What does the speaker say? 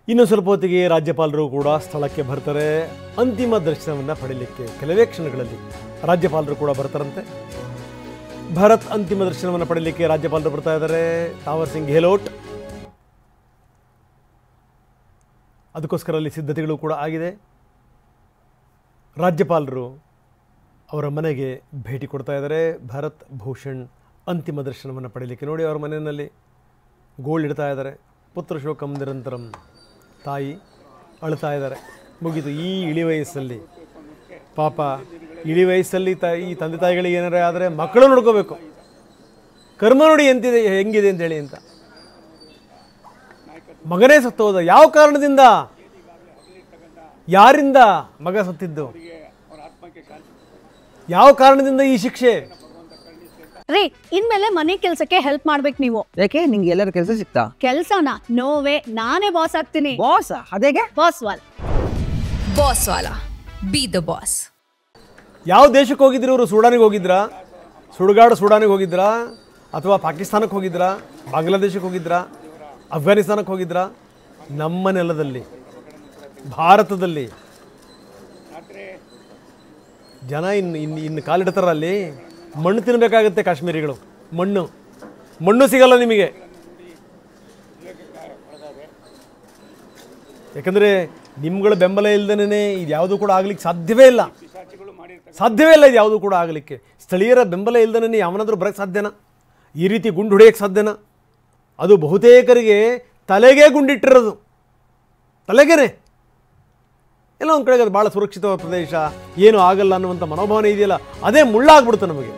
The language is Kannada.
ಇನ್ನು ಸ್ವಲ್ಪ ಹೊತ್ತಿಗೆ ರಾಜ್ಯಪಾಲರು ಕೂಡ ಸ್ಥಳಕ್ಕೆ ಬರ್ತಾರೆ ಅಂತಿಮ ದರ್ಶನವನ್ನು ಪಡೆಯಲಿಕ್ಕೆ. ಕೆಲವೇ ಕ್ಷಣಗಳಲ್ಲಿ ರಾಜ್ಯಪಾಲರು ಕೂಡ ಬರ್ತಾರಂತೆ. ಭಾರತ್ ಅಂತಿಮ ದರ್ಶನವನ್ನು ಪಡೆಯಲಿಕ್ಕೆ ರಾಜ್ಯಪಾಲರು ಬರ್ತಾ ಇದ್ದಾರೆ. ತಾವರ್ ಸಿಂಗ್ ಗೆಹ್ಲೋಟ್, ಅದಕ್ಕೋಸ್ಕರ ಅಲ್ಲಿ ಸಿದ್ಧತೆಗಳು ಕೂಡ ಆಗಿದೆ. ರಾಜ್ಯಪಾಲರು ಅವರ ಮನೆಗೆ ಭೇಟಿ ಕೊಡ್ತಾ ಇದ್ದಾರೆ. ಭಾರತ್ ಭೂಷಣ್ ಅಂತಿಮ ದರ್ಶನವನ್ನು ಪಡೆಯಲಿಕ್ಕೆ. ನೋಡಿ, ಅವರ ಮನೆಯಲ್ಲಿ ಗೋಲ್ಡ್ ಇಡ್ತಾ ಇದ್ದಾರೆ. ಪುತ್ರ ಶೋಕಂ ನಿರಂತರಂ, ತಾಯಿ ಅಳ್ತಾ ಇದ್ದಾರೆ. ಮುಗಿದು ಈ ಇಳಿ ವಯಸ್ಸಲ್ಲಿ ಪಾಪ, ಇಳಿ ವಯಸ್ಸಲ್ಲಿ ಈ ತಂದೆ ತಾಯಿಗಳಿಗೆ ಏನಾರ ಆದರೆ ಮಕ್ಕಳು ನೋಡ್ಕೋಬೇಕು. ಕರ್ಮ ನೋಡಿ ಎಂತಿದೆ, ಹೆಂಗಿದೆ ಅಂತೇಳಿ ಅಂತ. ಮಗನೇ ಸತ್ತೋದ. ಯಾವ ಕಾರಣದಿಂದ, ಯಾರಿಂದ ಮಗ ಸತ್ತಿದ್ದು, ಯಾವ ಕಾರಣದಿಂದ ಈ ಶಿಕ್ಷೆ? ರೀ, ಇನ್ಮೇಲೆ ಮನೆ ಕೆಲ್ಸಕ್ಕೆ ಹೆಲ್ಪ್ ಮಾಡ್ಬೇಕು ನೀವು. ಯಾಕೆ ನಿಂಗೆ ಎಲ್ಲರ ಕೆಲಸ ಸಿಗ್ತಾ? ಕೆಲ್ಸನ ನೋವೇ, ನಾನೇ ಬಾಸ್ ಆಗ್ತೀನಿ. ಬಾಸ್ ಅದೇಗೆ? ಬಾಸ್ ವಾಲ್, ಬಾಸ್ ವಾಲ, ಬಿ ದ ಬಾಸ್. ಯಾವ ದೇಶಕ್ಕೆ ಹೋಗಿದ್ರು ಇವರು? ಸೂಡಾನಿಗೆ ಹೋಗಿದ್ರಾ? ಸೂಡಾನಿಗೆ ಹೋಗಿದ್ರಾ? ಅಥವಾ ಪಾಕಿಸ್ತಾನಕ್ಕೆ ಹೋಗಿದ್ರಾ? ಬಾಂಗ್ಲಾದೇಶಕ್ಕೆ ಹೋಗಿದ್ರಾ? ಅಫ್ಘಾನಿಸ್ತಾನಕ್ಕೆ ಹೋಗಿದ್ರಾ? ನಮ್ಮ ನೆಲದಲ್ಲಿ, ಭಾರತದಲ್ಲಿ ಜನ ಇನ್ನು ಕಾಲಿಡ್ತಾರ. ಅಲ್ಲಿ ಮಣ್ಣು ತಿನ್ನಬೇಕಾಗುತ್ತೆ ಕಾಶ್ಮೀರಿಗಳು. ಮಣ್ಣು ಸಿಗಲ್ಲ ನಿಮಗೆ. ಯಾಕಂದರೆ ನಿಮ್ಗಳ ಬೆಂಬಲ ಇಲ್ಲದೇ ಇದು ಯಾವುದೂ ಕೂಡ ಆಗಲಿಕ್ಕೆ ಸಾಧ್ಯವೇ ಇಲ್ಲ. ಇದು ಯಾವುದೂ ಕೂಡ ಆಗಲಿಕ್ಕೆ. ಸ್ಥಳೀಯರ ಬೆಂಬಲ ಇಲ್ಲದೇ ಯಾವನಾದರೂ ಬರೋಕ್ಕೆ ಸಾಧ್ಯನಾ? ಈ ರೀತಿ ಗುಂಡು ಹೊಡೆಯೋಕ್ಕೆ ಸಾಧ್ಯನಾ? ಅದು ಬಹುತೇಕರಿಗೆ ತಲೆಗೆ ಗುಂಡಿಟ್ಟಿರೋದು, ತಲೆಗೇನೆ. ಎಲ್ಲ ಒಂದು ಕಡೆಗೆ ಅದು ಭಾಳ ಸುರಕ್ಷಿತವಾದ ಪ್ರದೇಶ, ಏನೂ ಆಗಲ್ಲ ಅನ್ನುವಂಥ ಮನೋಭಾವನೆ ಇದೆಯಲ್ಲ, ಅದೇ ಮುಳ್ಳಾಗ್ಬಿಡ್ತು ನಮಗೆ.